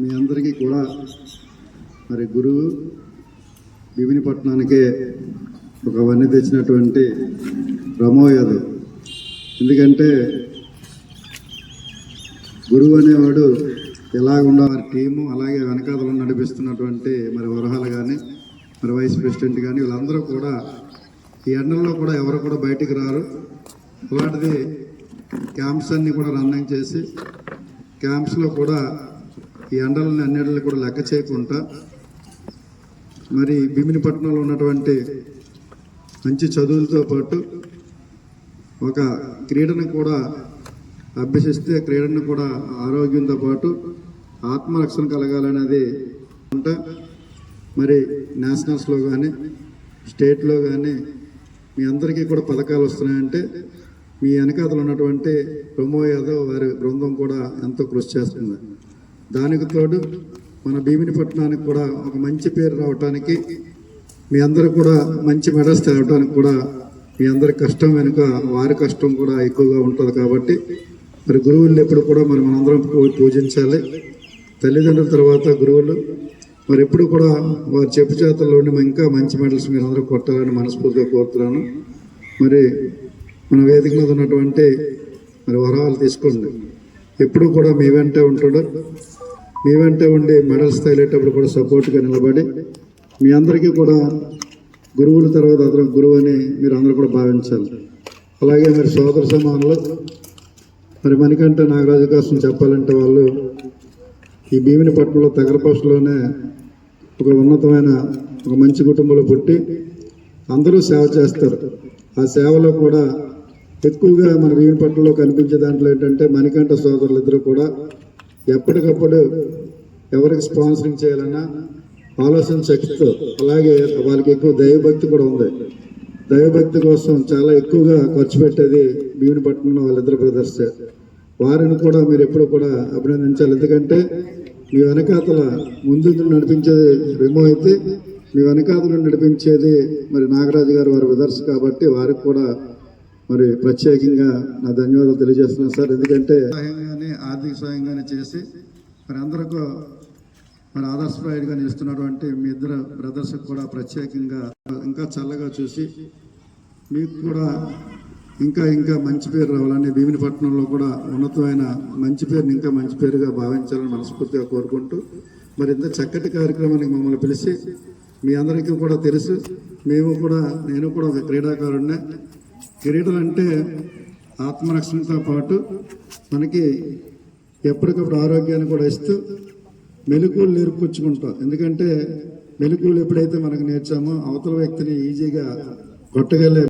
మీ అందరికీ కూడా మరి గురువు భీమినిపట్నానికే ఒక వన్నె తెచ్చినటువంటి రమో యాదవ్. ఎందుకంటే గురువు అనేవాడు ఎలాగుండా వారి టీము, అలాగే వెనకాతలు నడిపిస్తున్నటువంటి మరి వరహాలు కానీ, మరి వైస్ ప్రెసిడెంట్ కానీ, వీళ్ళందరూ కూడా ఈ ఎండల్లో కూడా ఎవరు కూడా బయటికి రారు. అలాంటిది క్యాంప్స్ అన్నీ కూడా రన్నింగ్ చేసి క్యాంప్స్లో కూడా ఈ ఎండలని అన్నిటిని కూడా లెక్క చేయకుండా మరి భీమినిపట్నంలో ఉన్నటువంటి మంచి చదువులతో పాటు ఒక క్రీడను కూడా అభ్యసిస్తే, క్రీడను కూడా ఆరోగ్యంతో పాటు ఆత్మరక్షణ కలగాలనేది ఉంటే మరి నేషనల్స్లో కానీ స్టేట్లో కానీ మీ అందరికీ కూడా పథకాలు వస్తున్నాయంటే మీ వెనకాతలు ఉన్నటువంటి రమో యాదవ్ వారి బృందం కూడా ఎంతో కృషి చేస్తుంది. దానికి తోడు మన భీమినిపట్నానికి కూడా ఒక మంచి పేరు రావడానికి, మీ అందరూ కూడా మంచి మెడల్స్ తేవడానికి కూడా మీ అందరి కష్టం వెనుక వారి కష్టం కూడా ఎక్కువగా ఉంటుంది. కాబట్టి మరి గురువుల్ని ఎప్పుడు కూడా మనందరం పూజించాలి. తల్లిదండ్రుల తర్వాత గురువులు మరి ఎప్పుడు కూడా వారి చెప్పు చేతల్లో ఉండి ఇంకా మంచి మెడల్స్ మీరు అందరూ కొట్టాలని మనస్ఫూర్తిగా కోరుతున్నాను. మరి మన వేదిక మీద ఉన్నటువంటి మరి వరాలు తీసుకోండి. ఎప్పుడు కూడా మీ వెంటే ఉంటాడు, మీ వెంటే ఉండి మెడల్స్ తగిలేటప్పుడు కూడా సపోర్ట్గా నిలబడి మీ అందరికీ కూడా గురువుల తర్వాత అతను గురువు అని మీరు అందరూ కూడా భావించాలి. అలాగే మరి సోదర సమానులు మరి మణికంఠ నాగరాజు కోసం చెప్పాలంటే వాళ్ళు ఈ భీమినిపట్నంలో తగరపోస్టులోనే ఒక ఉన్నతమైన ఒక మంచి కుటుంబంలో పుట్టి అందరూ సేవ చేస్తారు. ఆ సేవలో కూడా ఎక్కువగా మన భీమినిపట్నంలో కనిపించే దాంట్లో ఏంటంటే మణికంఠ సోదరులు ఇద్దరు కూడా ఎప్పటికప్పుడు ఎవరికి స్పాన్సరింగ్ చేయాలన్నా ఆలోచన శక్తితో, అలాగే వాళ్ళకి ఎక్కువ దైవభక్తి కూడా ఉంది. దైవభక్తి కోసం చాలా ఎక్కువగా ఖర్చు పెట్టేది భీమినిపట్నంలో వాళ్ళిద్దరు బ్రదర్స్. వారిని కూడా మీరు ఎప్పుడు కూడా అభినందించాలి. ఎందుకంటే మీ వెనకాతల ముందు నడిపించేది రెమో అయితే మీ వెనకాతలు నడిపించేది మరి నాగరాజు గారు వారి బ్రదర్స్. కాబట్టి వారికి కూడా మరి ప్రత్యేకంగా నా ధన్యవాదాలు తెలియజేస్తున్నాను సార్. ఎందుకంటే సహాయంగానే ఆర్థిక సహాయంగానే చేసి మరి అందరికీ మరి ఆదర్శప్రాయుడిగా నిలుస్తున్నటువంటి మీ ఇద్దరు బ్రదర్స్ కూడా ప్రత్యేకంగా ఇంకా చల్లగా చూసి మీకు కూడా ఇంకా ఇంకా మంచి పేరు రావాలని, భీమినిపట్నంలో కూడా ఉన్నతమైన మంచి పేరుని ఇంకా మంచి పేరుగా భావించాలని మనస్ఫూర్తిగా కోరుకుంటూ మరి ఇంత చక్కటి కార్యక్రమానికి మమ్మల్ని పిలిచి, మీ అందరికీ కూడా తెలుసు మేము కూడా నేను కూడా ఒక క్రీడాకారుడినే. క్రీడలు అంటే ఆత్మరక్షణతో పాటు మనకి ఎప్పటికప్పుడు ఆరోగ్యాన్ని కూడా ఇస్తూ మెలకువలు నేర్పుకుంటాం. ఎందుకంటే మెలకువలు ఎప్పుడైతే మనకు నేర్చామో అవతల వ్యక్తిని ఈజీగా కొట్టగలే